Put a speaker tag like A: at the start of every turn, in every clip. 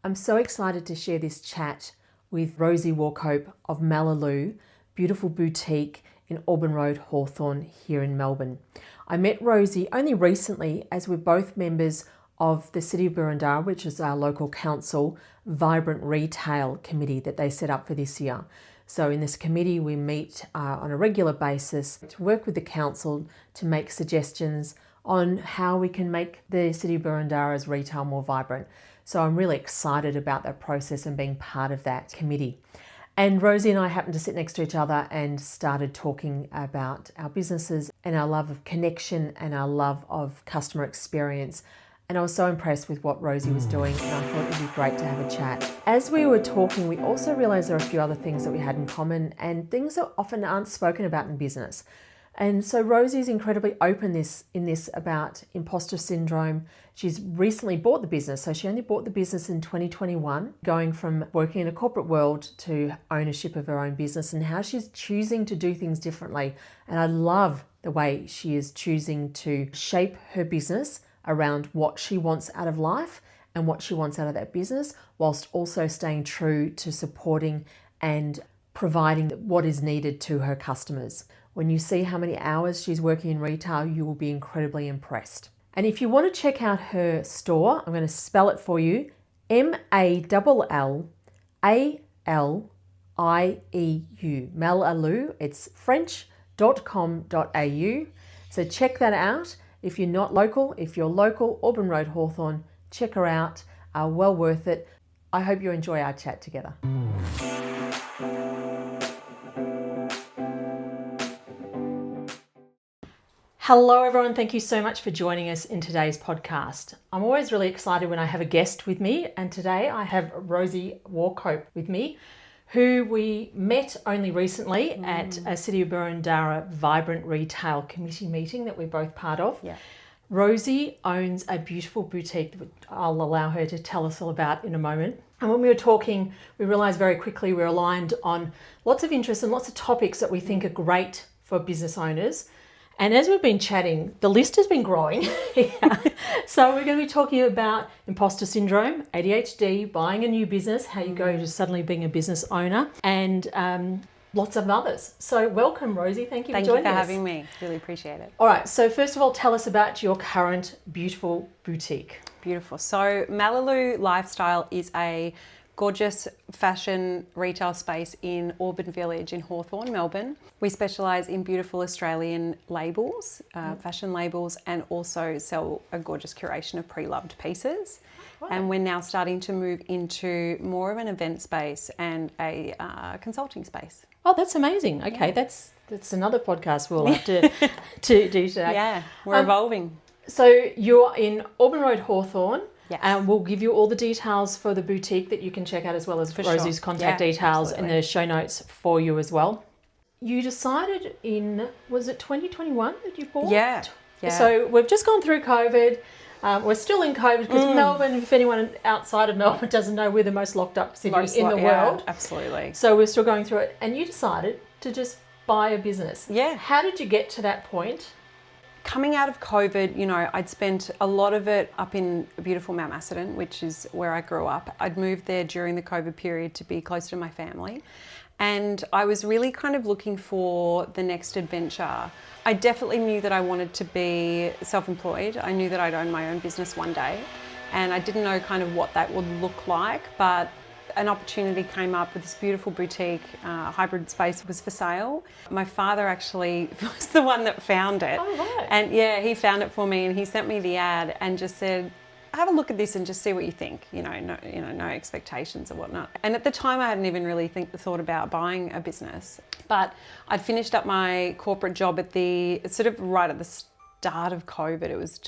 A: I'm so excited to share this chat with Rosie Wauchope of Mallalieu, beautiful boutique in Auburn Road, Hawthorn, here in Melbourne. I met Rosie only recently as we're both members of the City of Boroondara, which is our local council vibrant retail committee that they set up for this year. So in this committee, we meet on a regular basis to work with the council to make suggestions on how we can make the City of Boroondara's retail more vibrant. So I'm really excited about that process and being part of that committee. And Rosie and I happened to sit next to each other and started talking about our businesses and our love of connection and our love of customer experience. And I was so impressed with what Rosie was doing, and I thought it would be great to have a chat. As we were talking, we also realised there are a few other things that we had in common and things that often aren't spoken about in business. And so Rosie's incredibly open in this about imposter syndrome. She's recently bought the business. So she only bought the business in 2021, going from working in a corporate world to ownership of her own business, and how she's choosing to do things differently. And I love the way she is choosing to shape her business around what she wants out of life and what she wants out of that business, whilst also staying true to supporting and providing what is needed to her customers. When you see how many hours she's working in retail, you will be incredibly impressed. And if you want to check out her store, I'm going to spell it for you, Mallalieu, Mallalieu, it's French.com.au. So check that out. If you're not local, if you're local, Auburn Road, Hawthorn, check her out. Well worth it. I hope you enjoy our chat together. Hello everyone, thank you so much for joining us in today's podcast. I'm always really excited when I have a guest with me, and today I have Rosie Wauchope with me, who we met only recently at a City of Boroondara Vibrant Retail Committee meeting that we're both part of.
B: Yeah.
A: Rosie owns a beautiful boutique that I'll allow her to tell us all about in a moment. And when we were talking, we realised very quickly we're aligned on lots of interests and lots of topics that we think are great for business owners. And as we've been chatting, the list has been growing. So we're going to be talking about imposter syndrome, ADHD, buying a new business, how you go to suddenly being a business owner, and lots of others. So welcome, Rosie. Thank you for joining us.
B: Thank you for having me. Really appreciate it.
A: All right. So first of all, tell us about your current beautiful boutique.
B: Beautiful. So Mallalieu Lifestyle is a gorgeous fashion retail space in Auburn Village in Hawthorn, Melbourne. We specialise in beautiful Australian labels, fashion labels, and also sell a gorgeous curation of pre-loved pieces. Right. And we're now starting to move into more of an event space and a consulting space.
A: Oh, that's amazing. Okay, yeah. That's another podcast we'll have to do today.
B: Yeah, we're evolving.
A: So you're in Auburn Road, Hawthorn.
B: Yes.
A: And we'll give you all the details for the boutique that you can check out, as well as Rosie's contact details in the show notes for you as well. You decided was it 2021 that you bought?
B: Yeah.
A: So we've just gone through COVID. We're still in COVID because Melbourne, if anyone outside of Melbourne doesn't know, we're the most locked up city in the world.
B: Absolutely.
A: So we're still going through it. And you decided to just buy a business.
B: Yeah.
A: How did you get to that point?
B: Coming out of COVID, I'd spent a lot of it up in beautiful Mount Macedon, which is where I grew up. I'd moved there during the COVID period to be closer to my family. And I was really kind of looking for the next adventure. I definitely knew that I wanted to be self-employed. I knew that I'd own my own business one day. And I didn't know kind of what that would look like, but an opportunity came up with this beautiful boutique, hybrid space was for sale. My father actually was the one that found it.
A: Oh, right.
B: And yeah, he found it for me, and he sent me the ad and just said, have a look at this and just see what you think. No expectations or whatnot. And at the time I hadn't even really thought about buying a business, but I'd finished up my corporate job right at the start of COVID. It was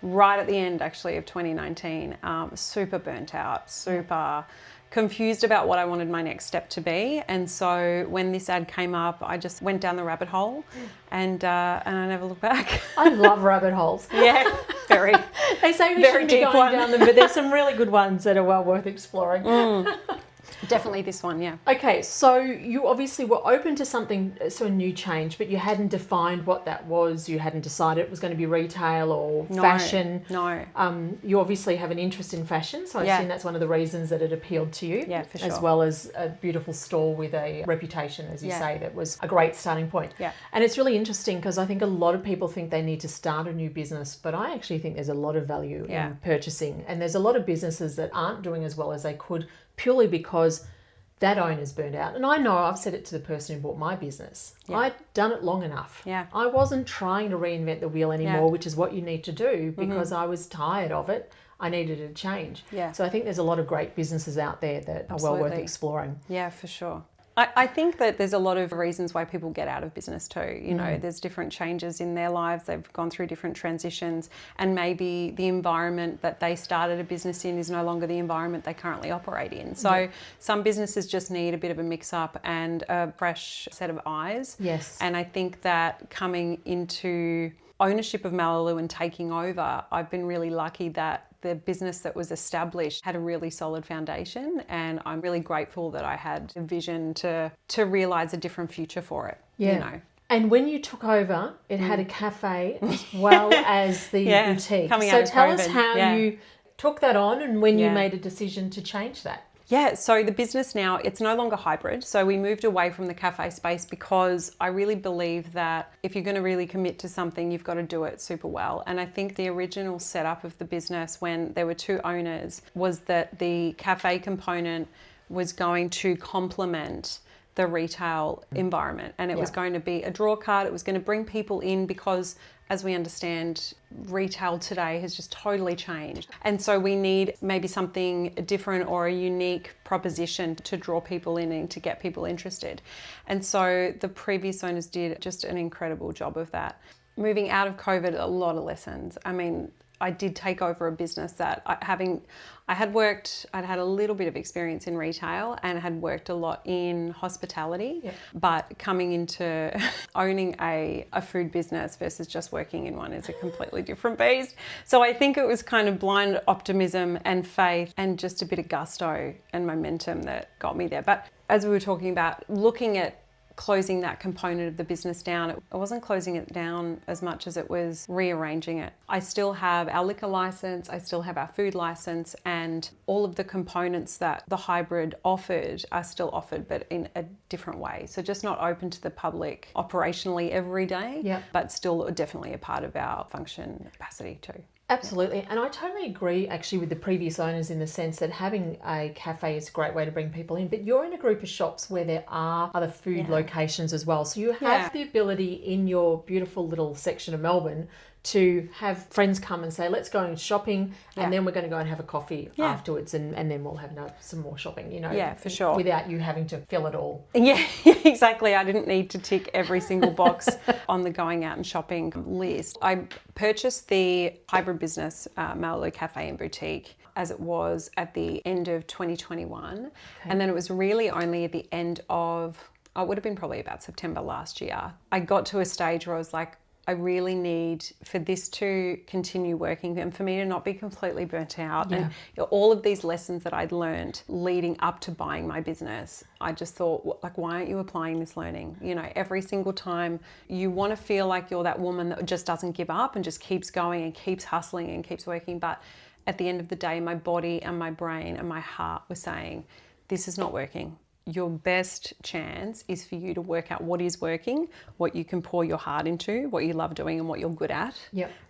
B: right at the end actually of 2019, super burnt out, super confused about what I wanted my next step to be. And so when this ad came up, I just went down the rabbit hole and I never looked back.
A: I love rabbit holes.
B: Yeah, very.
A: They say we shouldn't be going down them, but there's some really good ones that are well worth exploring.
B: Definitely this one, yeah.
A: Okay, so you obviously were open to something, so a new change, but you hadn't defined what that was. You hadn't decided it was going to be retail or fashion.
B: No.
A: You obviously have an interest in fashion, so I assume that's one of the reasons that it appealed to you.
B: Yeah, for sure.
A: As well as a beautiful store with a reputation, as you say, that was a great starting point.
B: Yeah.
A: And it's really interesting because I think a lot of people think they need to start a new business, but I actually think there's a lot of value in purchasing. And there's a lot of businesses that aren't doing as well as they could purely because that owner's burned out. And I know, I've said it to the person who bought my business. Yeah. I'd done it long enough.
B: Yeah.
A: I wasn't trying to reinvent the wheel anymore, which is what you need to do, because I was tired of it. I needed a change.
B: Yeah.
A: So I think there's a lot of great businesses out there that are well worth exploring.
B: Yeah, for sure. I think that there's a lot of reasons why people get out of business too. You know, there's different changes in their lives. They've gone through different transitions, and maybe the environment that they started a business in is no longer the environment they currently operate in. So some businesses just need a bit of a mix up and a fresh set of eyes.
A: Yes.
B: And I think that coming into ownership of Mallalieu and taking over, I've been really lucky that the business that was established had a really solid foundation, and I'm really grateful that I had a vision to realise a different future for it.
A: Yeah.
B: You know.
A: And when you took over, it had a cafe as well as the boutique. So tell us how you took that on and when you made a decision to change that.
B: Yeah, so the business now, it's no longer hybrid. So we moved away from the cafe space because I really believe that if you're going to really commit to something, you've got to do it super well. And I think the original setup of the business when there were two owners was that the cafe component was going to complement the retail environment, and it was going to be a draw card. It was going to bring people in because, as we understand, retail today has just totally changed. And so we need maybe something different or a unique proposition to draw people in and to get people interested. And so the previous owners did just an incredible job of that. Moving out of COVID, a lot of lessons. I mean, I did take over a business that I'd had a little bit of experience in retail and had worked a lot in hospitality, but coming into owning a food business versus just working in one is a completely different beast. So I think it was kind of blind optimism and faith and just a bit of gusto and momentum that got me there. But as we were talking about, looking at closing that component of the business down, it wasn't closing it down as much as it was rearranging it. I still have our liquor license, I still have our food license, and all of the components that the hybrid offered are still offered, but in a different way. So just not open to the public operationally every day, but still definitely a part of our function capacity too.
A: Absolutely. And I totally agree actually with the previous owners in the sense that having a cafe is a great way to bring people in, but you're in a group of shops where there are other food locations as well. So you have the ability in your beautiful little section of Melbourne to have friends come and say, let's go and shopping, and then we're going to go and have a coffee afterwards, and then we'll have some more shopping, you know. Yeah,
B: for sure.
A: Without you having to fill it all.
B: Yeah, exactly. I didn't need to tick every single box on the going out and shopping list. I purchased the hybrid business, Mallalieu Cafe and Boutique, as it was at the end of 2021. And then it was really only at the end of, it would have been probably about September last year, I got to a stage where I was like, I really need for this to continue working and for me to not be completely burnt out. And all of these lessons that I'd learned leading up to buying my business, I just thought, like, why aren't you applying this learning? You know, every single time you want to feel like you're that woman that just doesn't give up and just keeps going and keeps hustling and keeps working. But at the end of the day, my body and my brain and my heart were saying, this is not working. Your best chance is for you to work out what is working, what you can pour your heart into, what you love doing and what you're good at.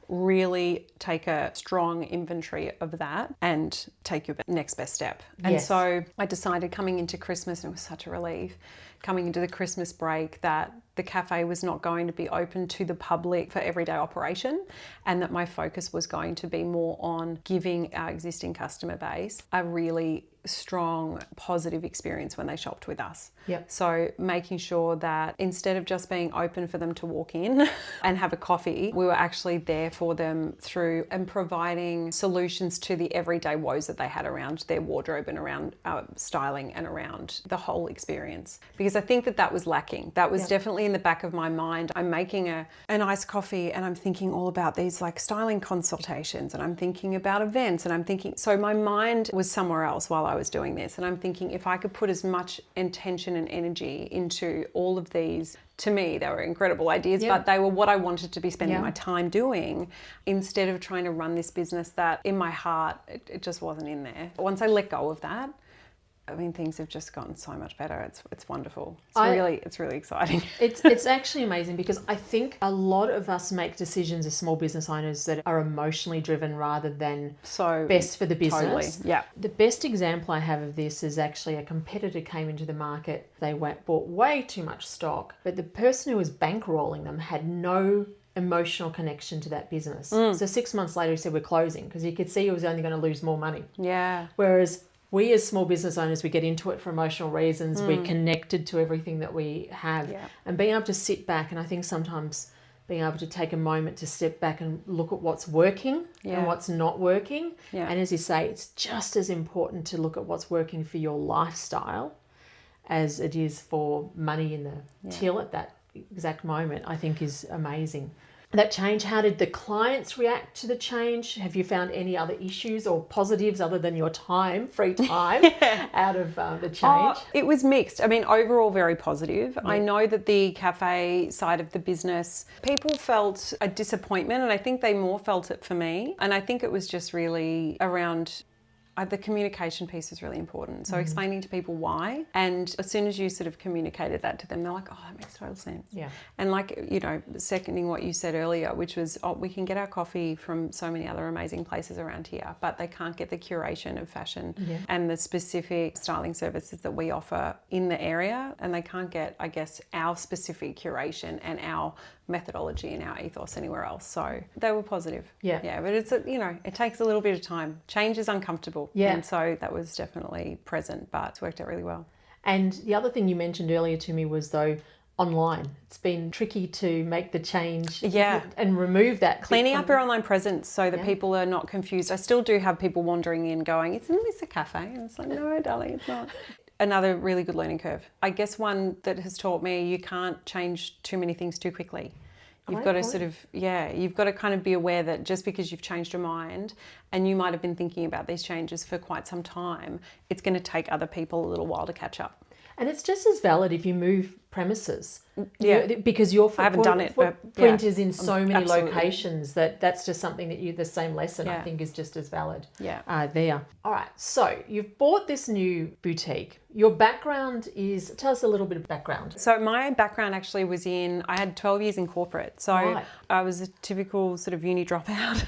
B: Really take a strong inventory of that and take your next best step. And so I decided coming into Christmas, and it was such a relief, coming into the Christmas break, that the cafe was not going to be open to the public for everyday operation, and that my focus was going to be more on giving our existing customer base a really strong positive experience when they shopped with us. So making sure that instead of just being open for them to walk in and have a coffee, we were actually there for them through and providing solutions to the everyday woes that they had around their wardrobe and around styling and around the whole experience. Because I think that was lacking. That was definitely in the back of my mind. I'm making an iced coffee and I'm thinking all about these like styling consultations, and I'm thinking about events, and I'm thinking, so my mind was somewhere else while I was doing this. And I'm thinking if I could put as much intention and energy into all of these, to me, they were incredible ideas, but they were what I wanted to be spending my time doing, instead of trying to run this business that in my heart, it just wasn't in there. Once I let go of that, I mean, things have just gotten so much better. It's wonderful. It's really exciting.
A: It's actually amazing, because I think a lot of us make decisions as small business owners that are emotionally driven rather than best for the business.
B: Totally. Yeah.
A: The best example I have of this is actually a competitor came into the market. They bought way too much stock, but the person who was bankrolling them had no emotional connection to that business. So 6 months later, he said, we're closing, because he could see he was only going to lose more money.
B: Yeah.
A: Whereas we as small business owners, we get into it for emotional reasons. We're connected to everything that we have.
B: Yeah.
A: And being able to sit back, and I think sometimes being able to take a moment to step back and look at what's working and what's not working.
B: Yeah.
A: And as you say, it's just as important to look at what's working for your lifestyle as it is for money in the till at that exact moment, I think is amazing. That change, how did the clients react to the change? Have you found any other issues or positives other than your free time out of the change?
B: It was mixed. I mean, overall very positive. I know that the cafe side of the business, people felt a disappointment, and I think they more felt it for me. And I think it was just really around the communication piece is really important. So explaining to people why, and as soon as you sort of communicated that to them, they're like, oh, that makes total sense.
A: Yeah.
B: And like, you know, seconding what you said earlier, which was, we can get our coffee from so many other amazing places around here, but they can't get the curation of fashion and the specific styling services that we offer in the area, and they can't get, I guess, our specific curation and our methodology and our ethos anywhere else. So they were positive. Yeah, but it's, you know, it takes a little bit of time. Change is uncomfortable. Yeah. And so that was definitely present, but it's worked out really well.
A: And the other thing you mentioned earlier to me was, though, online. It's been tricky to make the change and remove that.
B: Cleaning up your online presence so that people are not confused. I still do have people wandering in going, isn't this a cafe? And it's like, no, darling, it's not. Another really good learning curve. I guess one that has taught me, you can't change too many things too quickly. You've got to sort of, you've got to kind of be aware that just because you've changed your mind and you might have been thinking about these changes for quite some time, it's going to take other people a little while to catch up.
A: And it's just as valid if you move premises. Because your footprint is in so many locations that's just something that the same lesson I think is just as valid there. All right, so you've bought this new boutique. Your background is, tell us a little bit of background.
B: So my background actually was I had 12 years in corporate. So I was a typical sort of uni dropout.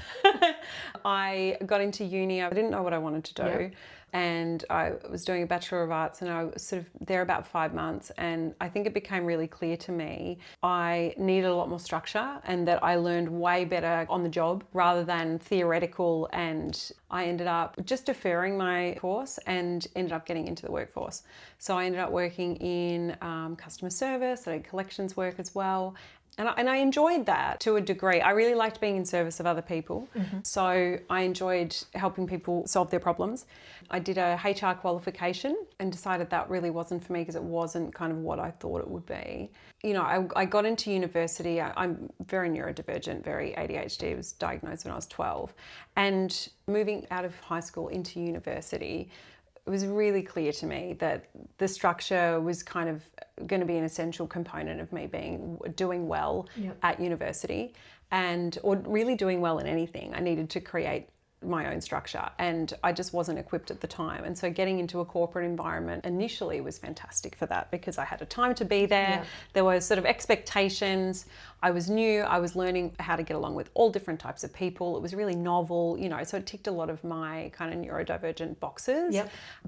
B: I got into uni, I didn't know what I wanted to do. Yep. And I was doing a Bachelor of Arts, and I was sort of there about 5 months, and I think it became really clear to me I needed a lot more structure, and that I learned way better on the job rather than theoretical, and I ended up just deferring my course and ended up getting into the workforce. So I ended up working in customer service, I did collections work as well. And I enjoyed that to a degree. I really liked being in service of other people. So I enjoyed helping people solve their problems. I did a HR qualification and decided that really wasn't for me because it wasn't kind of what I thought it would be. You know, I got into university. I'm very neurodivergent, very ADHD. I was diagnosed when I was 12. And moving out of high school into university, it was really clear to me that the structure was kind of going to be an essential component of me doing well at university, or really doing well in anything. I needed to create my own structure, and I just wasn't equipped at the time. And so getting into a corporate environment initially was fantastic for that, because I had a time to be there. There were sort of expectations. I was new. I was learning how to get along with all different types of people. It was really novel, you know, so it ticked a lot of my kind of neurodivergent boxes.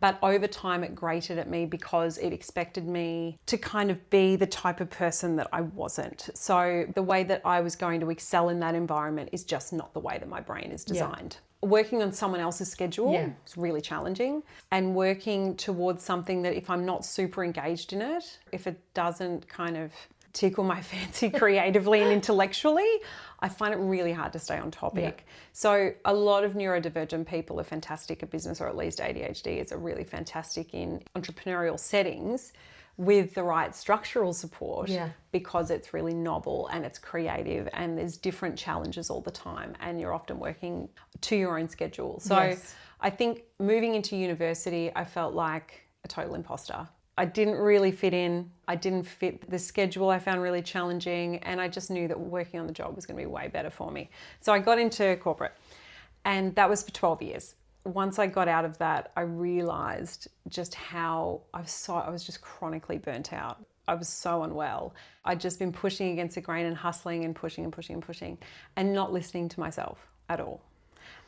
B: But over time it grated at me because it expected me to kind of be the type of person that I wasn't. So the way that I was going to excel in that environment is just not the way that my brain is designed. Working on someone else's schedule is really challenging, and working towards something that if I'm not super engaged in it, if it doesn't kind of tickle my fancy creatively and intellectually, I find it really hard to stay on topic.
A: Yeah.
B: So a lot of neurodivergent people are fantastic at business, or at least ADHD is really fantastic in entrepreneurial settings with the right structural support, because it's really novel and it's creative and there's different challenges all the time and you're often working to your own schedule. So I think moving into university, I felt like a total imposter. I didn't really fit in. I didn't fit the schedule. I found really challenging, and I just knew that working on the job was going to be way better for me. So I got into corporate, and that was for 12 years. Once I got out of that, I realized just how I was just chronically burnt out. I was so unwell. I'd just been pushing against the grain and hustling and pushing and pushing and pushing and not listening to myself at all.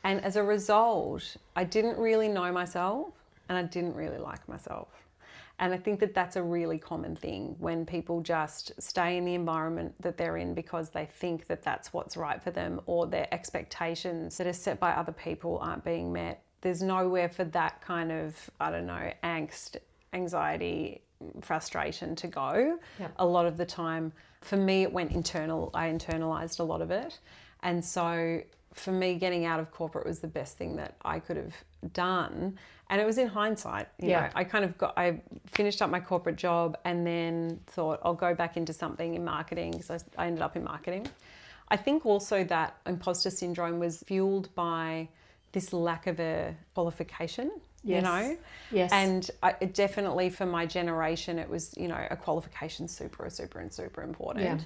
B: And as a result, I didn't really know myself and I didn't really like myself. And I think that that's a really common thing when people just stay in the environment that they're in because they think that that's what's right for them, or their expectations that are set by other people aren't being met. There's nowhere for that kind of, angst, anxiety, frustration to go. Yep. A lot of the time, for me, it went internal. I internalized a lot of it. And so for me, getting out of corporate was the best thing that I could have done. And it was in hindsight, you know, I finished up my corporate job and then thought I'll go back into something in marketing, because I ended up in marketing. I think also that imposter syndrome was fueled by this lack of a qualification, you know?
A: Yes.
B: And definitely for my generation, it was, a qualification super important. Yeah.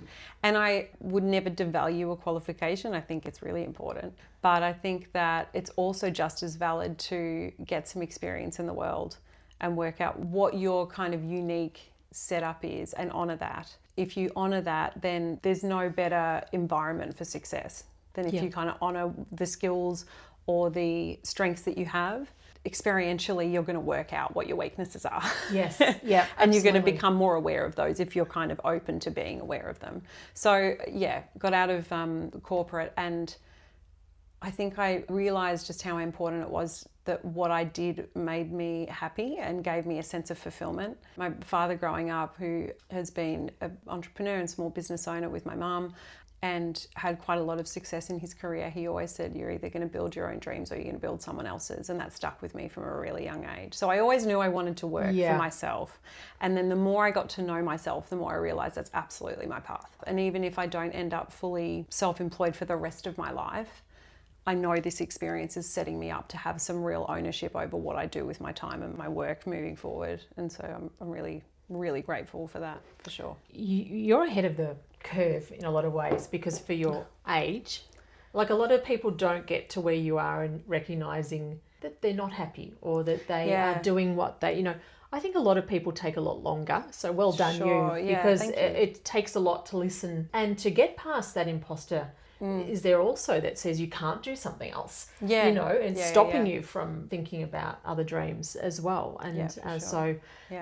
B: And I would never devalue a qualification. I think it's really important. But I think that it's also just as valid to get some experience in the world and work out what your kind of unique setup is and honor that. If you honor that, then there's no better environment for success than if you kind of honor the skills or the strengths that you have. Experientially, you're going to work out what your weaknesses are.
A: Yes, yeah,
B: and you're going to become more aware of those if you're kind of open to being aware of them. So got out of corporate, and I think I realized just how important it was that what I did made me happy and gave me a sense of fulfillment. My father growing up, who has been an entrepreneur and small business owner with my mum, and had quite a lot of success in his career, he always said, you're either going to build your own dreams or you're going to build someone else's. And that stuck with me from a really young age. So I always knew I wanted to work for myself. And then the more I got to know myself, the more I realized that's absolutely my path. And even if I don't end up fully self-employed for the rest of my life, I know this experience is setting me up to have some real ownership over what I do with my time and my work moving forward. And so I'm really, really grateful for that, for sure.
A: You're ahead of the curve in a lot of ways, because for your age, like a lot of people don't get to where you are and recognizing that they're not happy or that they are doing what they, I think a lot of people take a lot longer. So well done you, because it takes a lot to listen and to get past that imposter. Is there also that says you can't do something else, and stopping you from thinking about other dreams as well. And so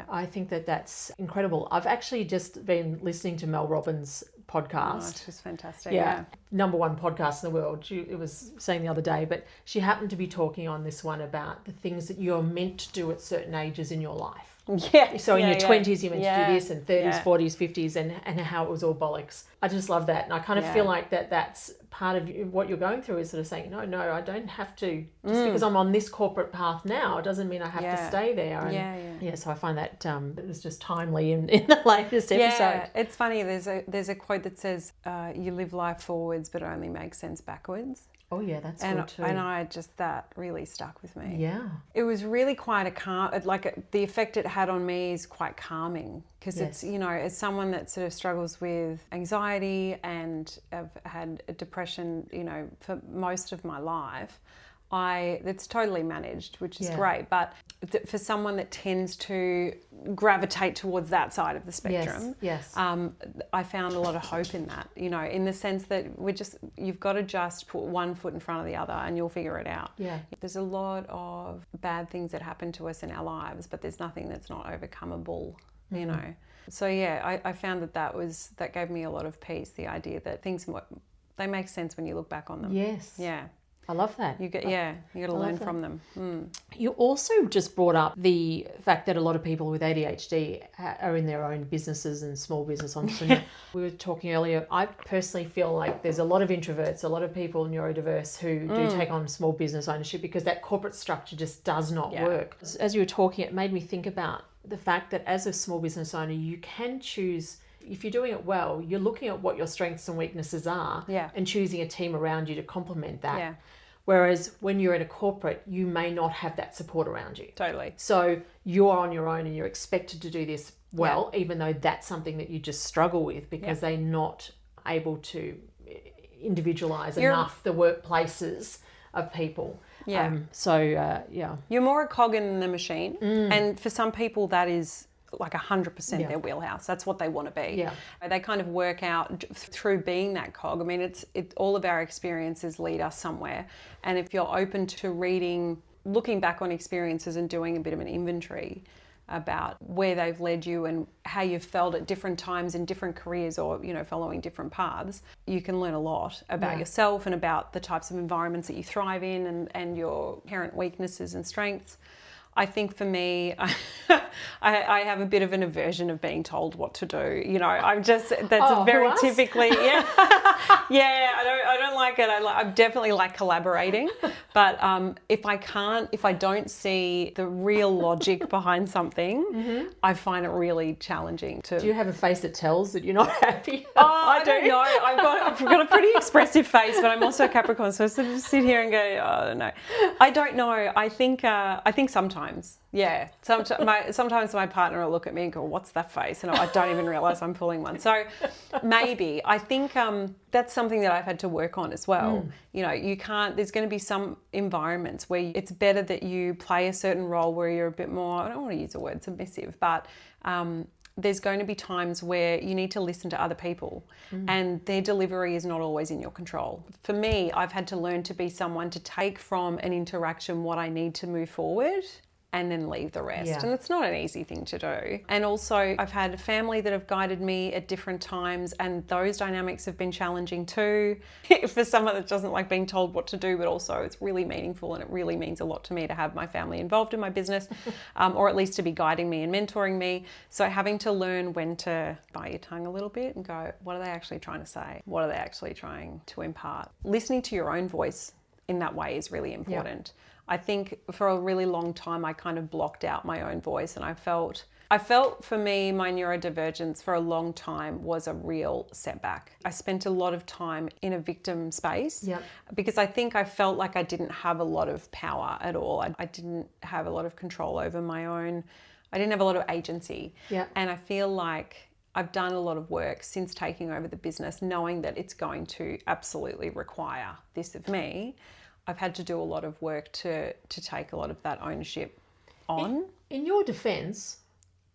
A: I think that that's incredible. I've actually just been listening to Mel Robbins' podcast.
B: She's fantastic.
A: Yeah. Number one podcast in the world. It was saying the other day, but she happened to be talking on this one about the things that you're meant to do at certain ages in your life.
B: Yeah.
A: So in your 20s, you're meant to do this, and 30s, 40s, 50s, and how it was all bollocks. I just love that. And I kind of feel like that's part of what you're going through, is sort of saying, no, I don't have to, just because I'm on this corporate path now, it doesn't mean I have to stay there. And so I find that it was just timely in the latest episode.
B: Yeah, it's funny. There's a quote that says, you live life forwards, but it only makes sense backwards.
A: Oh yeah, that's good too.
B: And that really stuck with me.
A: Yeah.
B: It was really quite the effect it had on me is quite calming, because it's, as someone that sort of struggles with anxiety and I've had a depression, for most of my life, it's totally managed, which is great. But for someone that tends to gravitate towards that side of the spectrum, I found a lot of hope in that, in the sense that you've got to just put one foot in front of the other and you'll figure it out.
A: Yeah.
B: There's a lot of bad things that happen to us in our lives, but there's nothing that's not overcomable, So I found that gave me a lot of peace, the idea that things, they make sense when you look back on them.
A: Yes.
B: Yeah.
A: I love that.
B: You got to learn from them.
A: You also just brought up the fact that a lot of people with ADHD are in their own businesses and small business entrepreneurs. We were talking earlier, I personally feel like there's a lot of introverts, a lot of people neurodiverse who do take on small business ownership because that corporate structure just does not work. As you were talking, it made me think about the fact that as a small business owner, you can choose. If you're doing it well, you're looking at what your strengths and weaknesses are and choosing a team around you to complement that.
B: Yeah.
A: Whereas when you're in a corporate, you may not have that support around you.
B: Totally.
A: So you're on your own and you're expected to do this well, even though that's something that you just struggle with because they're not able to individualize enough the workplaces of people.
B: Yeah. You're more a cog in the machine. And for some people that is like 100% their wheelhouse. That's what they want to be. Yeah. They kind of work out through being that cog. I mean, it's all of our experiences lead us somewhere. And if you're open to looking back on experiences and doing a bit of an inventory about where they've led you and how you've felt at different times in different careers or, you know, following different paths, you can learn a lot about yourself and about the types of environments that you thrive in and your inherent weaknesses and strengths. I think for me, I have a bit of an aversion of being told what to do. You know, typically, I don't like it. I definitely like collaborating, but if I don't see the real logic behind something, I find it really challenging to.
A: Do you have a face that tells that you're not happy?
B: I don't know. I've got a pretty expressive face, but I'm also a Capricorn, so I sort of sit here and go, oh no, I don't know. I think sometimes. Yeah. Sometimes my partner will look at me and go, what's that face? And I don't even realise I'm pulling one. So maybe. I think that's something that I've had to work on as well. You know, there's going to be some environments where it's better that you play a certain role where you're a bit more, I don't want to use the word submissive, but there's going to be times where you need to listen to other people and their delivery is not always in your control. For me, I've had to learn to be someone to take from an interaction what I need to move forward and then leave the rest. Yeah. And it's not an easy thing to do. And also I've had a family that have guided me at different times and those dynamics have been challenging too. For someone that doesn't like being told what to do, but also it's really meaningful and it really means a lot to me to have my family involved in my business or at least to be guiding me and mentoring me. So having to learn when to bite your tongue a little bit and go, what are they actually trying to say? What are they actually trying to impart? Listening to your own voice in that way is really important. Yeah. I think for a really long time, I kind of blocked out my own voice and I felt for me, my neurodivergence for a long time was a real setback. I spent a lot of time in a victim space because I think I felt like I didn't have a lot of power at all. I didn't have a lot of control over I didn't have a lot of agency. Yeah. And I feel like I've done a lot of work since taking over the business, knowing that it's going to absolutely require this of me. I've had to do a lot of work to take a lot of that ownership on.
A: In your defence,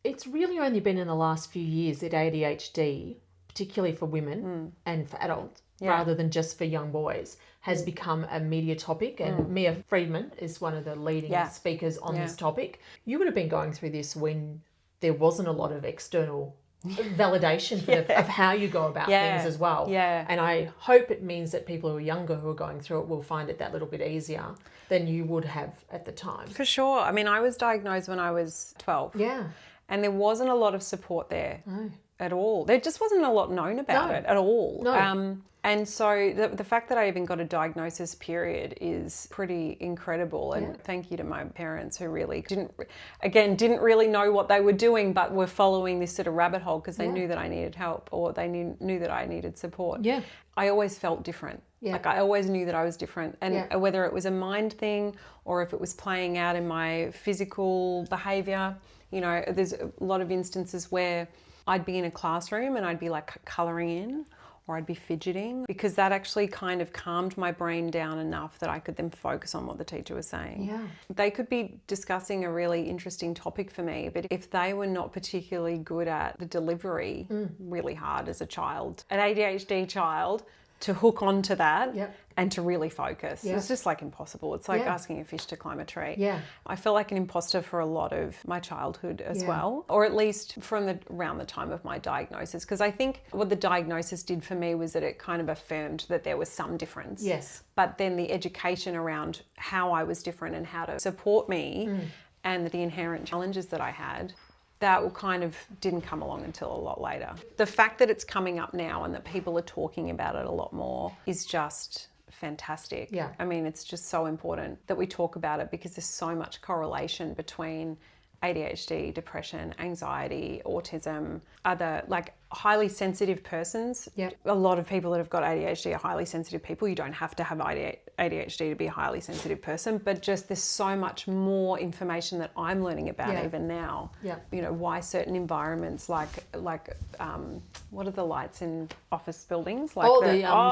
A: it's really only been in the last few years that ADHD, particularly for women and for adults, rather than just for young boys, has become a media topic. And Mia Friedman is one of the leading speakers on this topic. You would have been going through this when there wasn't a lot of external validation of how you go about things as well. Yeah. And I hope it means that people who are younger who are going through it will find it that little bit easier than you would have at the time.
B: For sure. I mean, I was diagnosed when I was 12. Yeah. And there wasn't a lot of support there at all. There just wasn't a lot known about it at all. No. And so the fact that I even got a diagnosis period is pretty incredible. And thank you to my parents who really didn't really know what they were doing, but were following this sort of rabbit hole because they knew that I needed help or they knew that I needed support. Yeah. I always felt different. Yeah. Like I always knew that I was different. And whether it was a mind thing or if it was playing out in my physical behaviour, you know, there's a lot of instances where I'd be in a classroom and I'd be like colouring in or I'd be fidgeting because that actually kind of calmed my brain down enough that I could then focus on what the teacher was saying. Yeah. They could be discussing a really interesting topic for me, but if they were not particularly good at the delivery, really hard as a child, an ADHD child to hook onto that
A: Yep.
B: and to really focus.
A: Yeah.
B: It's just like impossible. It's like
A: Yeah.
B: asking a fish to climb a tree.
A: Yeah.
B: I felt like an imposter for a lot of my childhood as
A: Yeah.
B: well, or at least from around the time of my diagnosis, because I think what the diagnosis did for me was that it kind of affirmed that there was some difference.
A: Yes.
B: But then the education around how I was different and how to support me and the inherent challenges that I had, that kind of didn't come along until a lot later. The fact that it's coming up now and that people are talking about it a lot more is just fantastic.
A: Yeah.
B: I mean, it's just so important that we talk about it because there's so much correlation between ADHD, depression, anxiety, autism, other like highly sensitive persons.
A: Yep.
B: A lot of people that have got ADHD are highly sensitive people. You don't have to have ADHD to be a highly sensitive person, but just there's so much more information that I'm learning about even now.
A: Yeah.
B: You know, why certain environments like what are the lights in office buildings? Like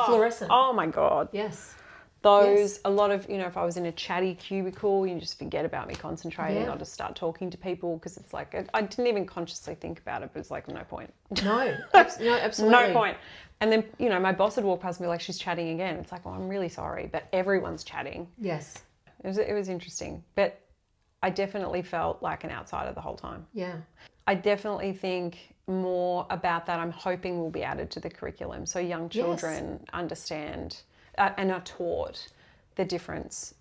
A: fluorescent.
B: Oh my God.
A: Yes.
B: Those,
A: Yes.
B: a lot of, you know, if I was in a chatty cubicle, you just forget about me concentrating.
A: Yeah.
B: I'll just start talking to people because it's like, I didn't even consciously think about it, but it's like, no point.
A: No, absolutely.
B: No point. And then, you know, my boss would walk past me like, she's chatting again. It's like, well, I'm really sorry, but everyone's chatting.
A: Yes.
B: It was interesting, but I definitely felt like an outsider the whole time.
A: Yeah.
B: I definitely think more about that. I'm hoping will be added to the curriculum so young children understand and are taught the difference,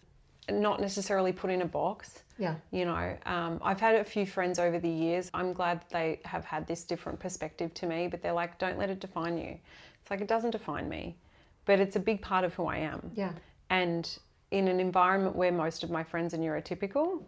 B: not necessarily put in a box.
A: Yeah.
B: You know, I've had a few friends over the years. I'm glad they have had this different perspective to me, but they're like, don't let it define you. It's like, it doesn't define me, but it's a big part of who I am.
A: Yeah.
B: And in an environment where most of my friends are neurotypical,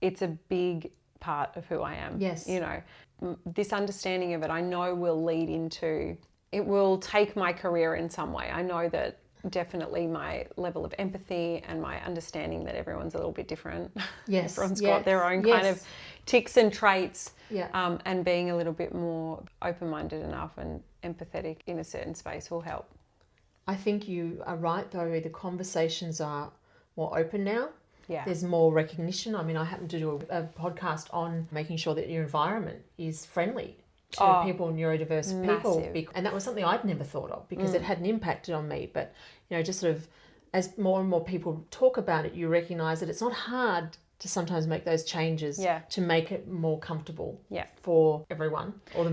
B: it's a big part of who I am.
A: Yes.
B: You know, this understanding of it, I know will lead into, it will take my career in some way. I know that definitely my level of empathy and my understanding that everyone's a little bit different.
A: Yes.
B: Everyone's got their own kind of ticks and traits.
A: Yeah.
B: And being a little bit more open-minded enough and empathetic in a certain space will help.
A: I think you are right, though. The conversations are more open now.
B: Yeah.
A: There's more recognition. I mean, I happen to do a podcast on making sure that your environment is friendly to people, neurodiverse people. And that was something I'd never thought of because it hadn't impacted on me. But, you know, just sort of as more and more people talk about it, you recognise that it's not hard to sometimes make those changes to make it more comfortable for everyone or the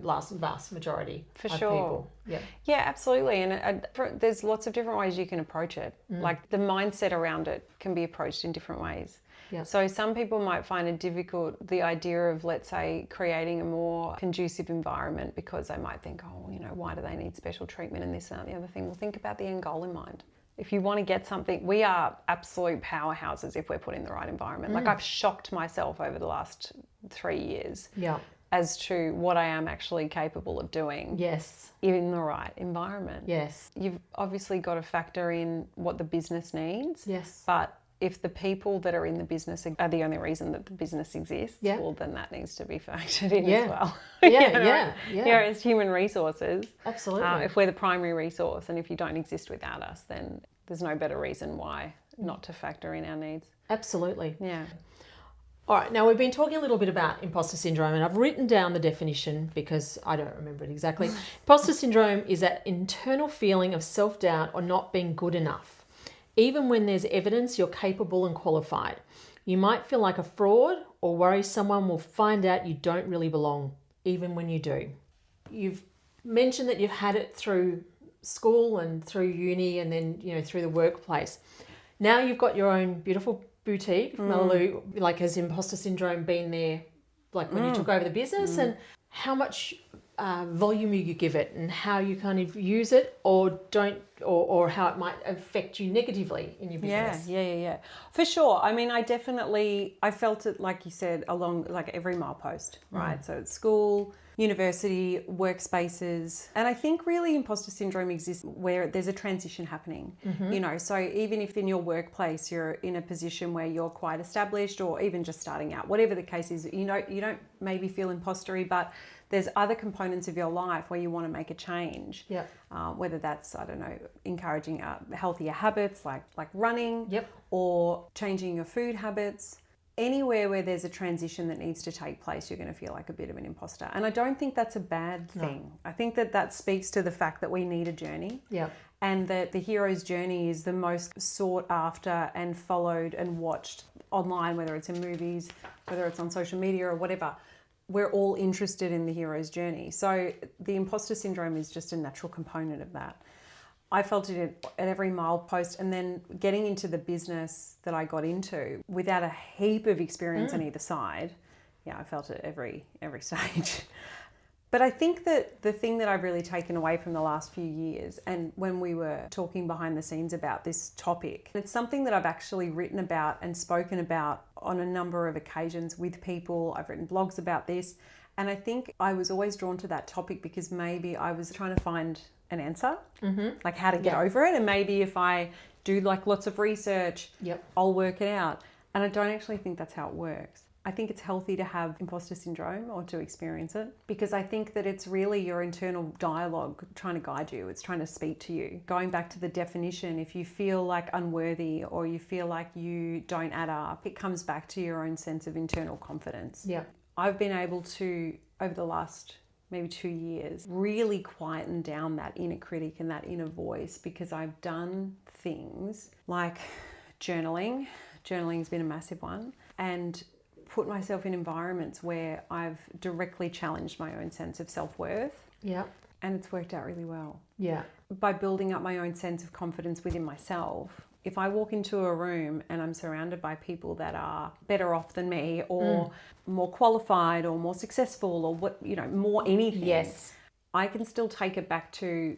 A: vast majority of people. Yeah.
B: Yeah, absolutely. And there's lots of different ways you can approach it. Like the mindset around it can be approached in different ways.
A: Yeah.
B: So some people might find it difficult, the idea of, let's say, creating a more conducive environment because they might think, oh, you know, why do they need special treatment and this and the other thing? Well, think about the end goal in mind. If you want to get something, we are absolute powerhouses if we're put in the right environment. Like I've shocked myself over the last 3 years as to what I am actually capable of doing in the right environment.
A: Yes.
B: You've obviously got to factor in what the business needs.
A: Yes.
B: But if the people that are in the business are the only reason that the business exists, well, then that needs to be factored in as well. You know, as human resources.
A: Absolutely.
B: If we're the primary resource and if you don't exist without us, then there's no better reason why not to factor in our needs.
A: Absolutely.
B: Yeah.
A: All right, now we've been talking a little bit about imposter syndrome and I've written down the definition because I don't remember it exactly. Imposter syndrome is that internal feeling of self-doubt or not being good enough. Even when there's evidence you're capable and qualified. You might feel like a fraud or worry someone will find out you don't really belong, even when you do. You've mentioned that you've had it through school and through uni and then, you know, through the workplace. Now you've got your own beautiful boutique, Mallalieu. Like, has imposter syndrome been there, like when you took over the business, and how much volume you give it and how you kind of use it or don't, or how it might affect you negatively in your business?
B: Yeah. For sure. I mean, I felt it, like you said, along like every milepost, right? So at school, university, workspaces. And I think really imposter syndrome exists where there's a transition happening, you know, so even if in your workplace you're in a position where you're quite established or even just starting out, whatever the case is, you know, you don't maybe feel impostery, but there's other components of your life where you want to make a change.
A: Yep.
B: Whether that's, I don't know, encouraging healthier habits like running,
A: yep,
B: or changing your food habits. anywhere where there's a transition that needs to take place, you're going to feel like a bit of an imposter. And I don't think that's a bad thing. No. I think that speaks to the fact that we need a journey.
A: Yeah.
B: And that the hero's journey is the most sought after and followed and watched online, whether it's in movies, whether it's on social media or whatever. We're all interested in the hero's journey. So the imposter syndrome is just a natural component of that. I felt it at every milepost, and then getting into the business that I got into without a heap of experience on either side. Yeah, I felt it every stage. But I think that the thing that I've really taken away from the last few years, and when we were talking behind the scenes about this topic, it's something that I've actually written about and spoken about on a number of occasions with people. I've written blogs about this. And I think I was always drawn to that topic because maybe I was trying to find an answer, like how to get over it. And maybe if I do like lots of research, I'll work it out. And I don't actually think that's how it works. I think it's healthy to have imposter syndrome or to experience it, because I think that it's really your internal dialogue trying to guide you. It's trying to speak to you. Going back to the definition, if you feel like unworthy or you feel like you don't add up, it comes back to your own sense of internal confidence.
A: Yeah.
B: I've been able to, over the last maybe 2 years, really quieten down that inner critic and that inner voice, because I've done things like journaling. Journaling's been a massive one. And put myself in environments where I've directly challenged my own sense of self-worth.
A: Yeah.
B: And it's worked out really well.
A: Yeah.
B: By building up my own sense of confidence within myself. If I walk into a room and I'm surrounded by people that are better off than me or more qualified or more successful or what, more anything.
A: Yes.
B: I can still take it back to,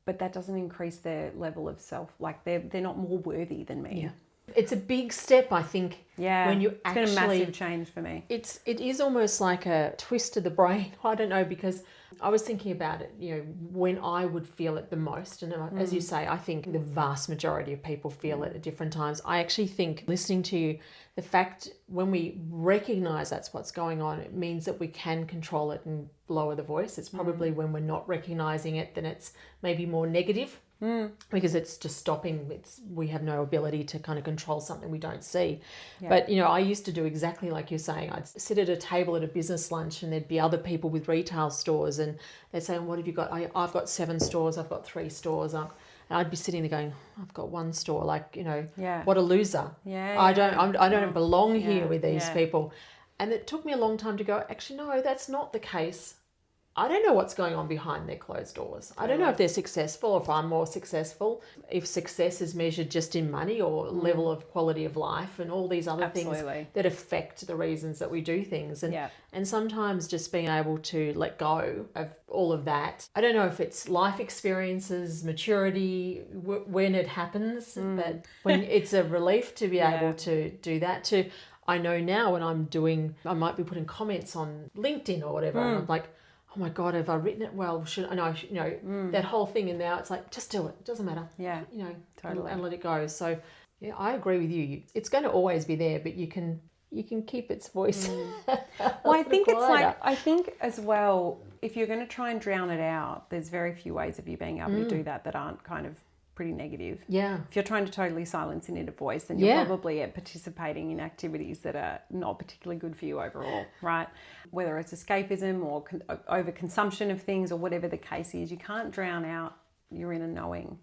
B: but that doesn't increase their level of self. Like they're not more worthy than me.
A: Yeah. It's a big step, I think.
B: Yeah,
A: when you
B: it's
A: actually,
B: been a massive change for me.
A: It is almost like a twist to the brain. I don't know, because I was thinking about it, when I would feel it the most. And as you say, I think the vast majority of people feel it at different times. I actually think, listening to you, the fact when we recognize that's what's going on, it means that we can control it and lower the voice. It's probably when we're not recognizing it, then it's maybe more negative. Because it's just stopping. We have no ability to kind of control something we don't see. Yeah. But, I used to do exactly like you're saying. I'd sit at a table at a business lunch and there'd be other people with retail stores and they'd say, what have you got? I've got 7 stores. I've got 3 stores. And I'd be sitting there going, I've got 1 store. Like, what a loser.
B: Yeah.
A: I don't belong here with these people. And it took me a long time to go, actually, no, that's not the case. I don't know what's going on behind their closed doors. I don't know if they're successful or if I'm more successful, if success is measured just in money or level of quality of life and all these other things that affect the reasons that we do things. And sometimes just being able to let go of all of that. I don't know if it's life experiences, maturity, when it happens, but when it's a relief to be able to do that. I know now when I might be putting comments on LinkedIn or whatever, and I'm like, oh my God, have I written it well? That whole thing. And now it's like, just do it. It doesn't matter.
B: Yeah.
A: Totally. And let it go. So yeah, I agree with you. It's going to always be there, but you can keep its voice.
B: Well, I think I think as well, if you're going to try and drown it out, there's very few ways of you being able to do that aren't kind of pretty negative.
A: Yeah.
B: If you're trying to totally silence an inner voice, then you're probably participating in activities that are not particularly good for you overall, right? Whether it's escapism or overconsumption of things or whatever the case is, you can't drown out your inner knowing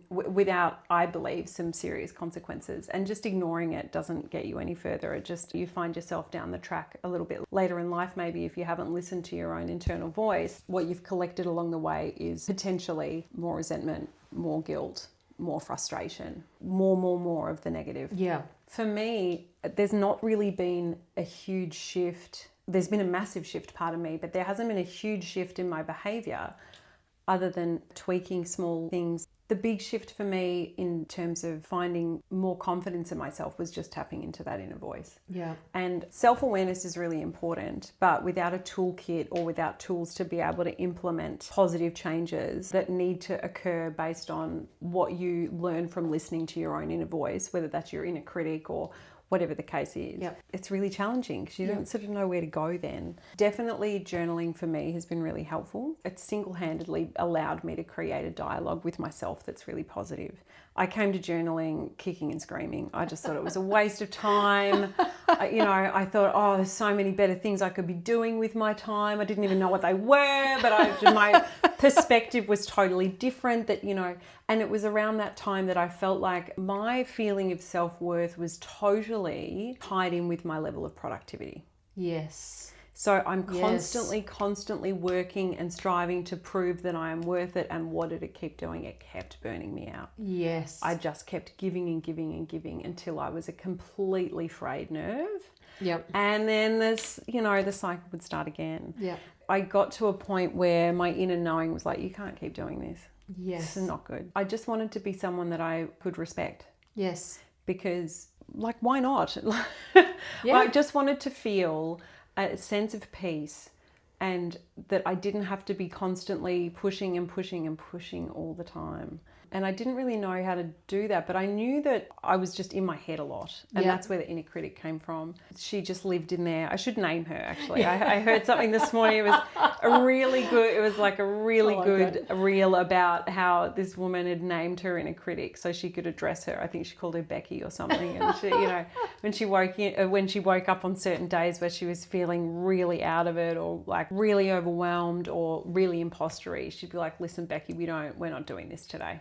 B: without, I believe, some serious consequences. And just ignoring it doesn't get you any further. You find yourself down the track a little bit later in life, maybe if you haven't listened to your own internal voice. What you've collected along the way is potentially more resentment, more guilt, more frustration, more of the negative.
A: Yeah.
B: For me, there's not really been a huge shift. There's been a massive shift, pardon me, but there hasn't been a huge shift in my behavior other than tweaking small things. The big shift for me in terms of finding more confidence in myself was just tapping into that inner voice.
A: Yeah.
B: And self-awareness is really important, but without a toolkit or without tools to be able to implement positive changes that need to occur based on what you learn from listening to your own inner voice, whether that's your inner critic or whatever the case is.
A: Yep.
B: It's really challenging because you don't sort of know where to go then. Definitely journaling for me has been really helpful. It's single-handedly allowed me to create a dialogue with myself that's really positive. I came to journaling kicking and screaming. I just thought it was a waste of time. I thought, oh, there's so many better things I could be doing with my time. I didn't even know what they were, but my perspective was totally different. And it was around that time that I felt like my feeling of self-worth was totally tied in with my level of productivity.
A: Yes.
B: So I'm constantly working and striving to prove that I am worth it. And what did it keep doing? It kept burning me out.
A: Yes.
B: I just kept giving and giving and giving until I was a completely frayed nerve.
A: Yep.
B: And then the cycle would start again.
A: Yeah.
B: I got to a point where my inner knowing was like, you can't keep doing this.
A: Yes.
B: This is not good. I just wanted to be someone that I could respect.
A: Yes.
B: Because, why not?
A: Yeah.
B: I just wanted to feel a sense of peace, and that I didn't have to be constantly pushing and pushing and pushing all the time. And I didn't really know how to do that, but I knew that I was just in my head a lot. And that's where the inner critic came from. She just lived in there. I should name her, actually. I heard something this morning. It was a really good reel about how this woman had named her inner critic so she could address her. I think she called her Becky or something. And she, when she woke up on certain days where she was feeling really out of it, or really overwhelmed, or really impostery, she'd be like, listen, Becky, we're not doing this today.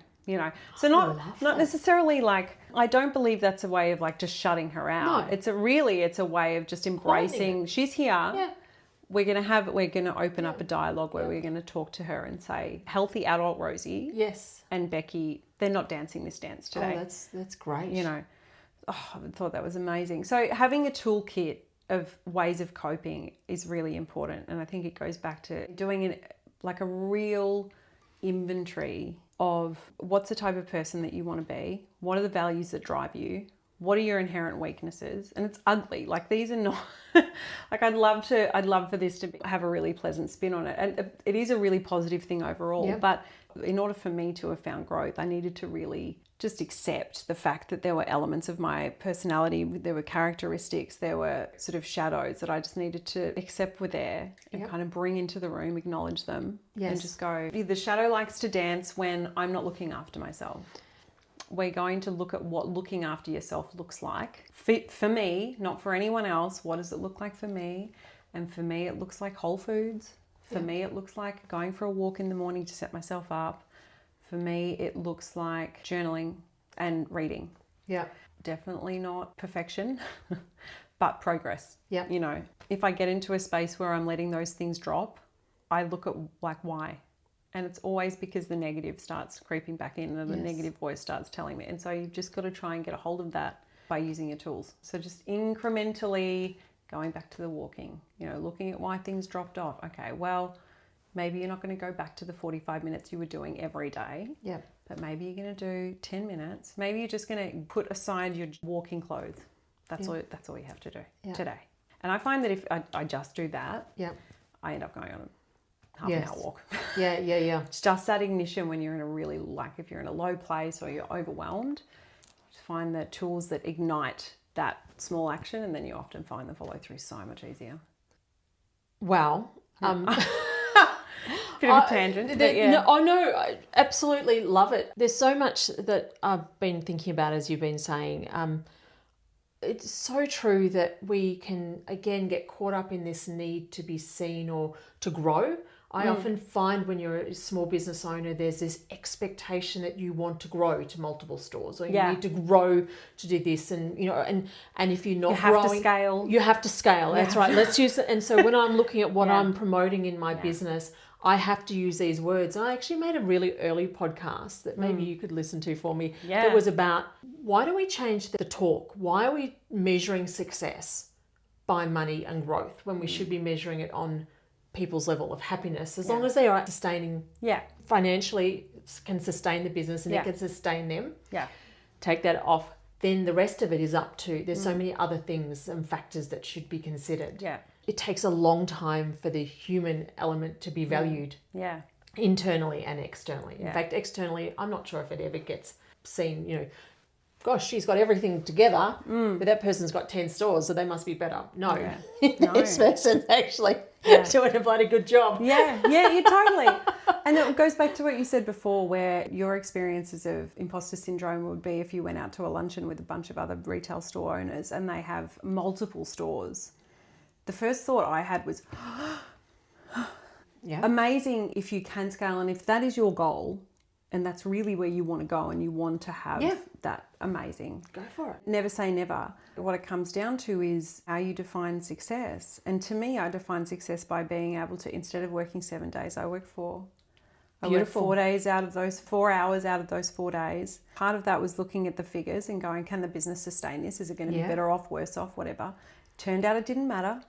B: So not necessarily I don't believe that's a way of just shutting her out. No. It's a way of just embracing she's here. Yeah. We're going to open up a dialogue where we're going to talk to her and say, healthy adult Rosie.
A: Yes.
B: And Becky, they're not dancing this dance today.
A: Oh, that's great.
B: I thought that was amazing. So having a toolkit of ways of coping is really important. And I think it goes back to doing a real inventory of what's the type of person that you want to be, what are the values that drive you, what are your inherent weaknesses. And it's ugly. These are not I'd love for this to have a really pleasant spin on it, and it is a really positive thing overall. Yep. But in order for me to have found growth, I needed to really just accept the fact that there were elements of my personality, there were characteristics, there were sort of shadows that I just needed to accept were there and kind of bring into the room, acknowledge them, and just go, the shadow likes to dance when I'm not looking after myself. We're going to look at what looking after yourself looks like. For me, not for anyone else, what does it look like for me? And for me, it looks like whole foods. For me, it looks like going for a walk in the morning to set myself up. For me, it looks like journaling and reading. Yeah. Definitely not perfection, but progress. Yeah. If I get into a space where I'm letting those things drop, I look at why. And it's always because the negative starts creeping back in, and the negative voice starts telling me. And so you've just got to try and get a hold of that by using your tools. So just incrementally going back to the walking, looking at why things dropped off. Okay, well, maybe you're not going to go back to the 45 minutes you were doing every day. Yeah. But maybe you're going to do 10 minutes. Maybe you're just going to put aside your walking clothes. That's all you have to do today. And I find that if I just do that, I end up going on half an hour walk. Yeah. It's just that ignition when you're in a really, if you're in a low place or you're overwhelmed, just find the tools that ignite that small action, and then you often find the follow through so much easier.
A: Wow.
B: Bit of a tangent.
A: I absolutely love it. There's so much that I've been thinking about as you've been saying. It's so true that we can, again, get caught up in this need to be seen or to grow. I often find when you're a small business owner, there's this expectation that you want to grow to multiple stores, or you need to grow to do this, and and if you're not growing, you have to scale. That's right. Let's use it. And so when I'm looking at what I'm promoting in my business, I have to use these words. And I actually made a really early podcast that maybe you could listen to for me. Yeah. That was about, why do we change the talk? Why are we measuring success by money and growth when we should be measuring it on people's level of happiness? As long as they are sustaining financially, can sustain the business and it can sustain them. Yeah. Take that off. Then the rest of it is up to, there's so many other things and factors that should be considered. Yeah. It takes a long time for the human element to be valued. Yeah. Internally and externally. In fact, externally, I'm not sure if it ever gets seen, gosh, she's got everything together, but that person's got 10 stores, so they must be better. No,
B: No.
A: this person's actually doing a bloody good job.
B: Yeah, totally. And it goes back to what you said before, where your experiences of imposter syndrome would be if you went out to a luncheon with a bunch of other retail store owners and they have multiple stores. The first thought I had was, amazing if you can scale, and if that is your goal, and that's really where you want to go and you want to have that, amazing.
A: Go for it.
B: Never say never. What it comes down to is how you define success. And to me, I define success by being able to, instead of working 7 days, I work 4. I work 4 days out of those 4 hours out of those 4 days. Part of that was looking at the figures and going, can the business sustain this? Is it going to be better off, worse off, whatever? Turned out it didn't matter.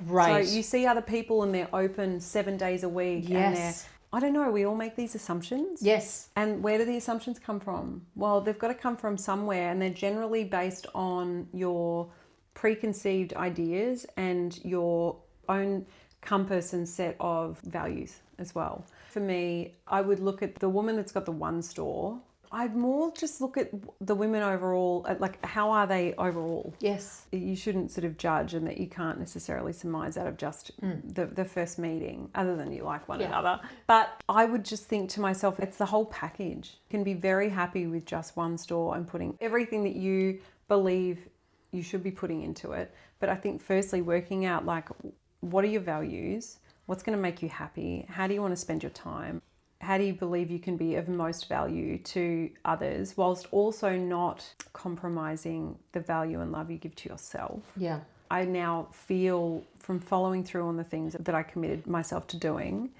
A: Great.
B: So you see other people and they're open 7 days a week. And they're, I don't know, we all make these assumptions.
A: Yes.
B: And where do the assumptions come from? Well, they've got to come from somewhere, and they're generally based on your preconceived ideas and your own compass and set of values as well. For me, I would look at the woman that's got the one store. I'd more just look at the women overall, at like, how are they overall?
A: Yes.
B: You shouldn't sort of judge, and that you can't necessarily surmise out of just the first meeting, other than you like one another. But I would just think to myself, it's the whole package. You can be very happy with just one store and putting everything that you believe you should be putting into it. But I think firstly, working out like, what are your values? What's going to make you happy? How do you want to spend your time? How do you believe you can be of most value to others whilst also not compromising the value and love you give to yourself?
A: Yeah.
B: I now feel, from following through on the things that I committed myself to doing,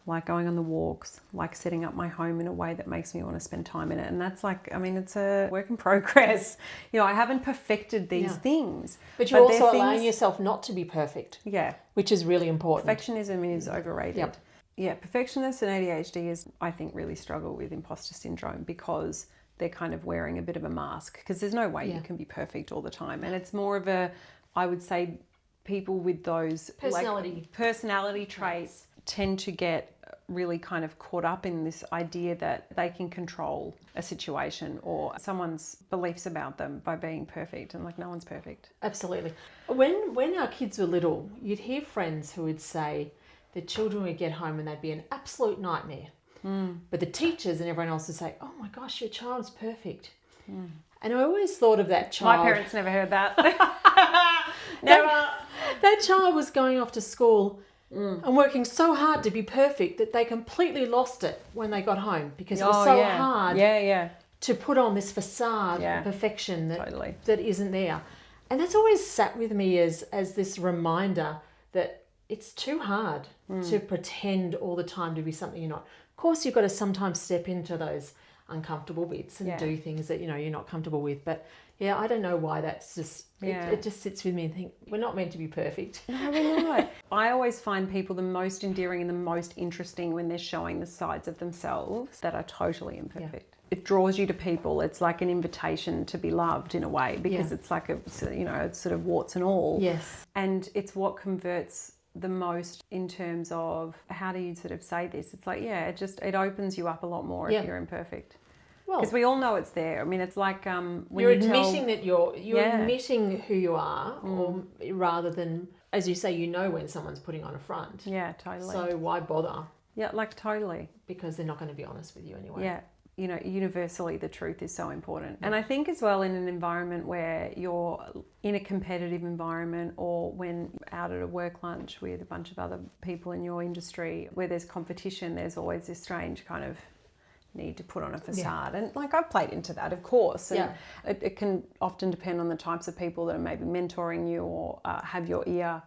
B: like going on the walks, like setting up my home in a way that makes me want to spend time in it. And that's like, I mean, it's a work in progress. You know, I haven't perfected these things.
A: But you're also allowing yourself not to be perfect.
B: Yeah.
A: Which is really important.
B: Perfectionism is overrated.
A: Yep.
B: Yeah, perfectionists and ADHD I think, really struggle with imposter syndrome because they're kind of wearing a bit of a mask, because there's no way you can be perfect all the time. And it's more of a, I would say, people with those personality traits tend to get really kind of caught up in this idea that they can control a situation or someone's beliefs about them by being perfect, and like, no one's perfect.
A: Absolutely. When our kids were little, you'd hear friends who would say the children would get home and they'd be an absolute nightmare. But the teachers and everyone else would say, oh my gosh, your child's perfect. And I always thought of that child.
B: My parents never heard that.
A: Never. That child was going off to school and working so hard to be perfect that they completely lost it when they got home, because it was so hard to put on this facade of perfection that isn't there. And that's always sat with me as this reminder that it's too hard to pretend all the time to be something you're not. Of course, you've got to sometimes step into those uncomfortable bits and do things that, you know, you're not comfortable with. But yeah, I don't know why that's just, it just sits with me and think, we're not meant to be perfect.
B: No, we're not. I always find people the most endearing and the most interesting when they're showing the sides of themselves that are totally imperfect. It draws you to people. It's like an invitation to be loved in a way, because it's like it's sort of warts and all. Yes. And it's what converts the most in terms of, how do you sort of say this? It's like, it opens you up a lot more if you're imperfect. Because we all know it's there. I mean, it's like when
A: you're admitting that you're admitting who you are, or rather than, as you say, you know when someone's putting on a front.
B: Yeah, totally.
A: So why bother?
B: Yeah, like totally.
A: Because they're not going to be honest with you anyway.
B: Yeah. You know, universally, the truth is so important. And I think as well, in an environment where you're in a competitive environment, or when out at a work lunch with a bunch of other people in your industry, where there's competition, there's always this strange kind of need to put on a facade. And like, I've played into that, of course. And it can often depend on the types of people that are maybe mentoring you or have your ear,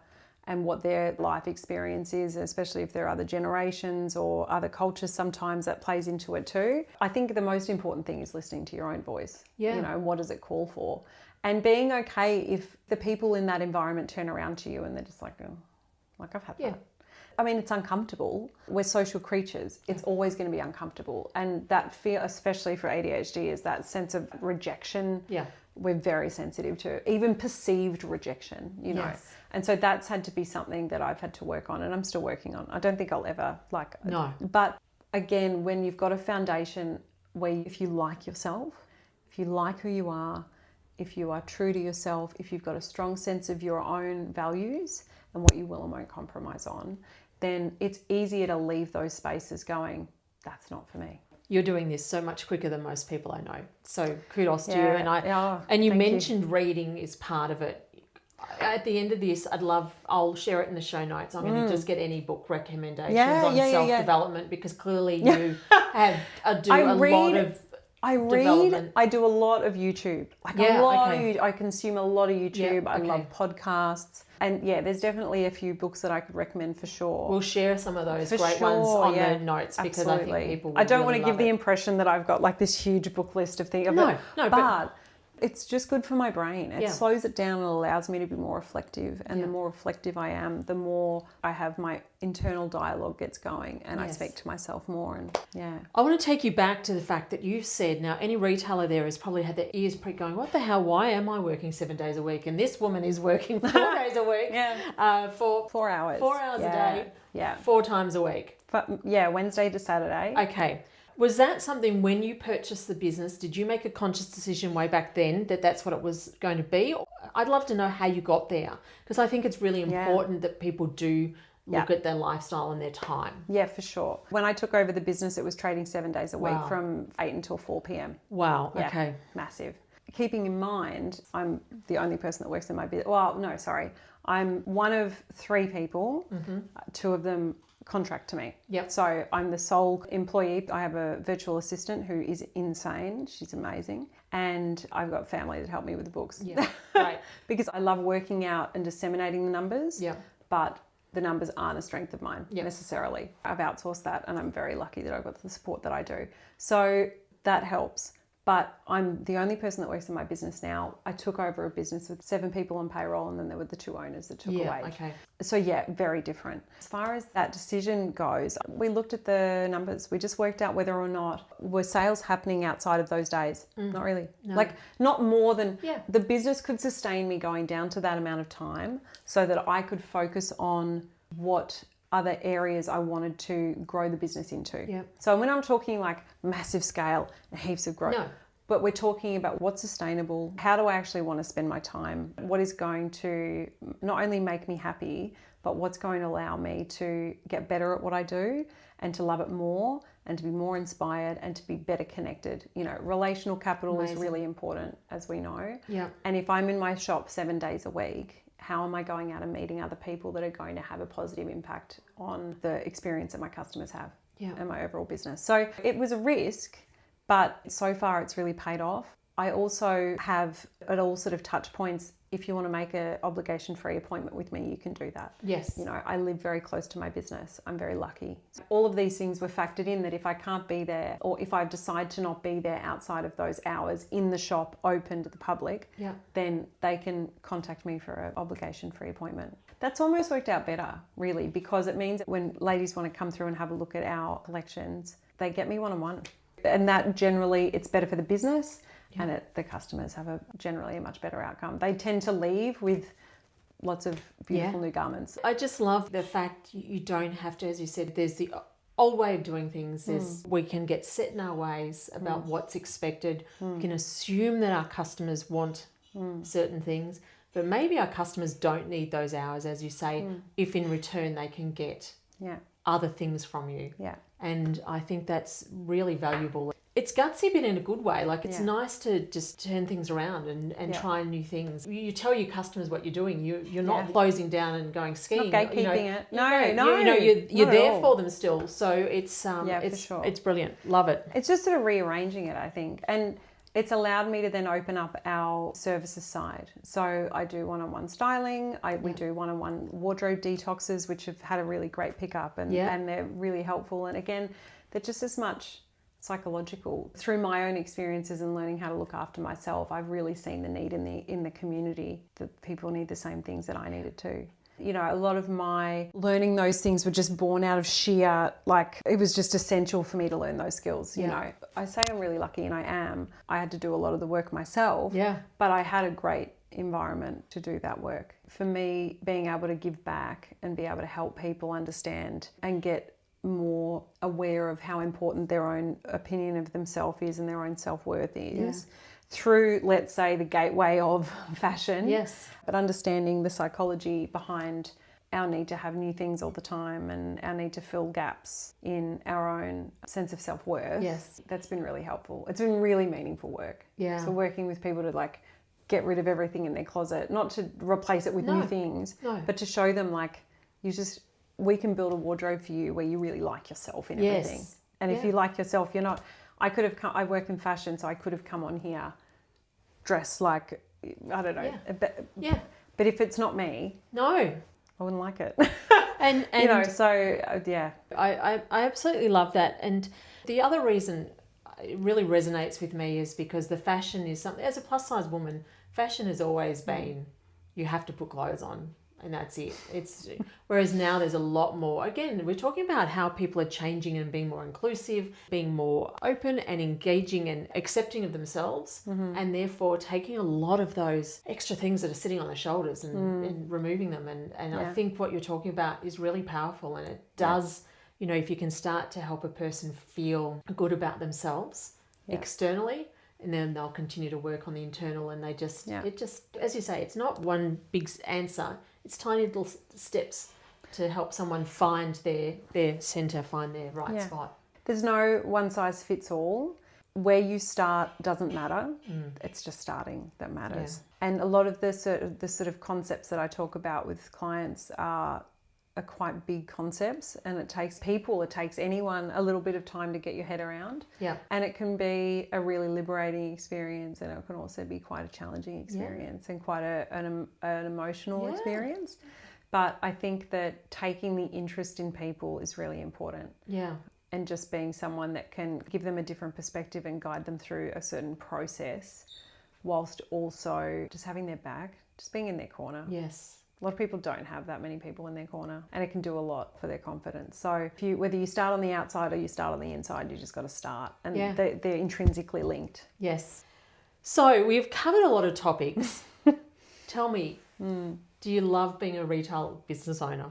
B: and what their life experience is, especially if there are other generations or other cultures. Sometimes that plays into it too. I think the most important thing is listening to your own voice. You know, what does it call for? And being okay if the people in that environment turn around to you and they're just like, oh, like, I've had that. I mean, it's uncomfortable. We're social creatures. It's always going to be uncomfortable. And that fear, especially for ADHD, is that sense of rejection. We're very sensitive to, even perceived rejection, you know. And so that's had to be something that I've had to work on, and I'm still working on. I don't think I'll ever But again, when you've got a foundation where if you like yourself, if you like who you are, if you are true to yourself, if you've got a strong sense of your own values and what you will and won't compromise on, then it's easier to leave those spaces going, that's not for me.
A: You're doing this so much quicker than most people I know. So kudos to you.
B: Yeah.
A: And
B: Oh,
A: you
B: thank
A: mentioned reading is part of it. At the end of this, I'll share it in the show notes. I'm going to just get any book recommendations on self-development because clearly you do a lot of development.
B: I do a lot of YouTube. I consume a lot of YouTube. I love podcasts. And there's definitely a few books that I could recommend for sure.
A: We'll share some of those ones on the notes because I think people will
B: I don't
A: really
B: want to give the impression that I've got like this huge book list of things. But it's just good for my brain. It slows it down and allows me to be more reflective. And the more reflective I am, the more I have my internal dialogue gets going and I speak to myself more. And
A: I want to take you back to the fact that you said, now any retailer there has probably had their ears pricked going, what the hell, why am I working 7 days a week? And this woman is working 4 days a week for
B: 4 hours.
A: 4 hours a day, 4 times a week.
B: But Wednesday to Saturday.
A: Okay. Was that something when you purchased the business, did you make a conscious decision way back then that that's what it was going to be? I'd love to know how you got there because I think it's really important that people do look at their lifestyle and their time.
B: Yeah, for sure. When I took over the business, it was trading 7 days a week from 8 until 4 p.m.
A: Wow, okay.
B: Massive. Keeping in mind, I'm the only person that works in my business. Well, no, sorry. I'm one of 3 people. 2 of them contract to me. So I'm the sole employee. I have a virtual assistant who is insane. She's amazing. And I've got family that help me with the books.
A: Right.
B: Because I love working out and disseminating the numbers. But the numbers aren't a strength of mine necessarily. I've outsourced that and I'm very lucky that I've got the support that I do. So that helps. But I'm the only person that works in my business now. I took over a business with 7 people on payroll and then there were the 2 owners that took away.
A: Okay.
B: So very different. As far as that decision goes, we looked at the numbers. We just worked out whether or not were sales happening outside of those days. Not really.
A: No.
B: Like not more than the business could sustain me going down to that amount of time so that I could focus on what other areas I wanted to grow the business into. So when I'm talking like massive scale and heaps of growth, but we're talking about what's sustainable, how do I actually want to spend my time, what is going to not only make me happy, but what's going to allow me to get better at what I do and to love it more and to be more inspired and to be better connected. You know, relational capital is really important, as we know. And if I'm in my shop 7 days a week, how am I going out and meeting other people that are going to have a positive impact on the experience that my customers have and my overall business? So it was a risk, but so far it's really paid off. I also have at all sort of touch points. If you want to make an obligation-free appointment with me, you can do that.
A: Yes.
B: You know, I live very close to my business. I'm very lucky. All of these things were factored in that if I can't be there or if I decide to not be there outside of those hours in the shop open to the public, then they can contact me for an obligation-free appointment. That's almost worked out better, really, because it means that when ladies want to come through and have a look at our collections, they get me one-on-one. And that generally, it's better for the business. And the customers have generally a much better outcome. They tend to leave with lots of beautiful new garments.
A: I just love the fact you don't have to, as you said, there's the old way of doing things. We can get set in our ways about what's expected. We can assume that our customers want certain things, but maybe our customers don't need those hours, as you say, if in return they can get other things from you. And I think that's really valuable. It's gutsy, but in a good way. Like it's nice to just turn things around and try new things. You tell your customers what you're doing. You're not closing down and going skiing.
B: Not gatekeeping it. No.
A: You're there for them still. So it's for sure. It's brilliant. Love it.
B: It's just sort of rearranging it, I think, and it's allowed me to then open up our services side. So I do one-on-one styling. We do one-on-one wardrobe detoxes, which have had a really great pickup, and they're really helpful. And again, they're just as much psychological. Through my own experiences and learning how to look after myself, I've really seen the need in the community that people need the same things that I needed too. You know, a lot of my learning those things were just born out of sheer, like, it was just essential for me to learn those skills. You know, I say I'm really lucky, and I am. I had to do a lot of the work myself, but I had a great environment to do that work. For me, being able to give back and be able to help people understand and get more aware of how important their own opinion of themselves is and their own self-worth is through, let's say, the gateway of fashion.
A: Yes.
B: But understanding the psychology behind our need to have new things all the time and our need to fill gaps in our own sense of self-worth.
A: Yes.
B: That's been really helpful. It's been really meaningful work.
A: Yeah.
B: So working with people to like get rid of everything in their closet, not to replace it with new things, but to show them like we can build a wardrobe for you where you really like yourself in everything. And if you like yourself, you're not, I work in fashion, so I could have come on here dressed like, I don't know.
A: Yeah.
B: But if it's not me,
A: no,
B: I wouldn't like it.
A: And
B: you know, so yeah.
A: I absolutely love that. And the other reason it really resonates with me is because the fashion is something, as a plus size woman, fashion has always been, you have to put clothes on and that's it. Whereas now there's a lot more. Again, we're talking about how people are changing and being more inclusive, being more open and engaging and accepting of themselves, and therefore taking a lot of those extra things that are sitting on their shoulders and removing them. And I think what you're talking about is really powerful, and it does, you know, if you can start to help a person feel good about themselves externally, and then they'll continue to work on the internal, and it just, as you say, it's not one big answer. It's tiny little steps to help someone find their centre, find their right spot.
B: There's no one size fits all. Where you start doesn't matter. It's just starting that matters. Yeah. And a lot of the sort of concepts that I talk about with clients are quite big concepts, and it takes anyone a little bit of time to get your head around. Yeah. And it can be a really liberating experience, and it can also be quite a challenging experience and quite an emotional experience. But I think that taking the interest in people is really important. Yeah. And just being someone that can give them a different perspective and guide them through a certain process, whilst also just having their back, just being in their corner. Yes. A lot of people don't have that many people in their corner, and it can do a lot for their confidence. So whether you start on the outside or you start on the inside, you just got to start. And they're intrinsically linked. Yes.
A: So we've covered a lot of topics. Tell me, do you love being a retail business owner?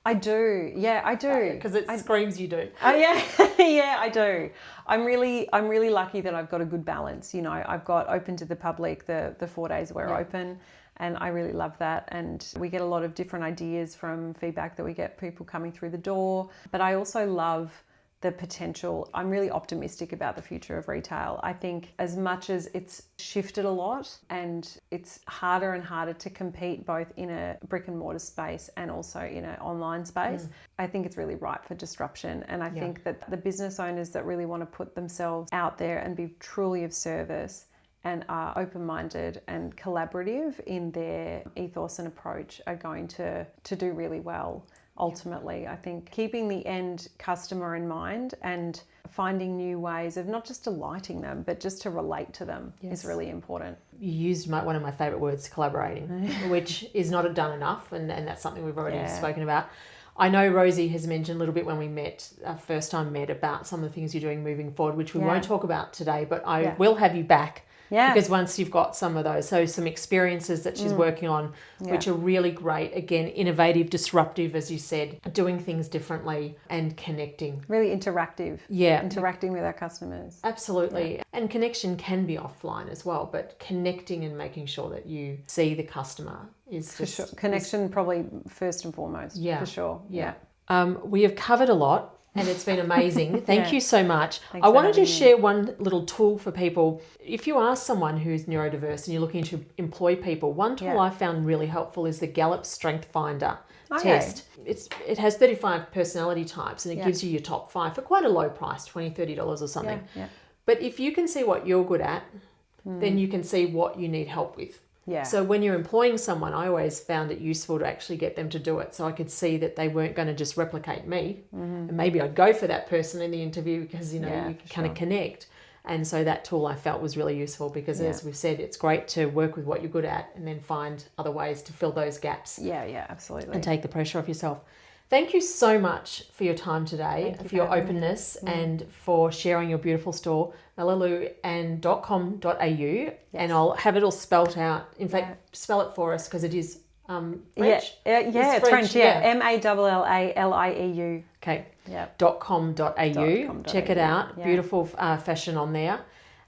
B: I do. Yeah, I do.
A: Because it screams you do.
B: Yeah, I do. I'm really lucky that I've got a good balance. You know, I've got open to the public the 4 days we're open. And I really love that. And we get a lot of different ideas from feedback that we get, people coming through the door. But I also love the potential. I'm really optimistic about the future of retail. I think as much as it's shifted a lot and it's harder and harder to compete both in a brick and mortar space and also in an online space, I think it's really ripe for disruption. And I think that the business owners that really want to put themselves out there and be truly of service and are open-minded and collaborative in their ethos and approach are going to do really well. Ultimately, I think keeping the end customer in mind and finding new ways of not just delighting them, but just to relate to them is really important.
A: You used one of my favourite words, collaborating, which is not done enough, and that's something we've already spoken about. I know Rosie has mentioned a little bit when we first time met, about some of the things you're doing moving forward, which we won't talk about today, but I will have you back. Yeah. Because once you've got some of those, so some experiences that she's working on, which are really great. Again, innovative, disruptive, as you said, doing things differently and connecting.
B: Really interactive. Yeah. Interacting with our customers.
A: Absolutely. Yeah. And connection can be offline as well, but connecting and making sure that you see the customer is
B: for sure. Connection probably first and foremost. Yeah. For sure.
A: Yeah. We have covered a lot. And it's been amazing. Thank you so much. I wanted to share one little tool for people. If you are someone who's neurodiverse and you're looking to employ people, one tool I found really helpful is the Gallup Strength Finder test. It has 35 personality types, and it gives you your top 5 for quite a low price, $20, $30 or something. Yeah. But if you can see what you're good at, then you can see what you need help with. Yeah. So when you're employing someone, I always found it useful to actually get them to do it, so I could see that they weren't going to just replicate me. And maybe I'd go for that person in the interview because, you kind of connect. And so that tool I felt was really useful because, as we've said, it's great to work with what you're good at and then find other ways to fill those gaps.
B: Yeah, absolutely.
A: And take the pressure off yourself. Thank you so much for your time today, for your openness and for sharing your beautiful store, mallalieu.com.au, and I'll have it all spelt out. In fact, spell it for us because it is French.
B: It's French. Mallalieu.
A: Okay. .com.au. Check it out. Beautiful fashion on there.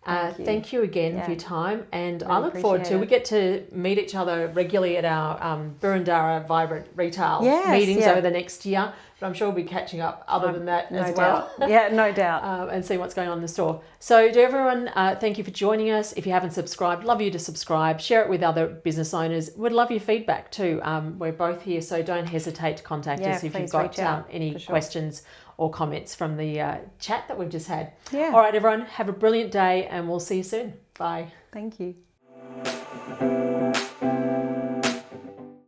A: Thank you again for your time, and I look forward to
B: appreciate
A: we get to meet each other regularly at our Burundara Vibrant Retail meetings over the next year. But I'm sure we'll be catching up other than that as well.
B: Yeah, no doubt.
A: And see what's going on in the store. So to everyone, thank you for joining us. If you haven't subscribed, love you to subscribe. Share it with other business owners. Would love your feedback too. We're both here, so don't hesitate to contact us if you've got any questions or comments from the chat that we've just had.
B: Yeah.
A: All right, everyone, have a brilliant day, and we'll see you soon. Bye.
B: Thank you.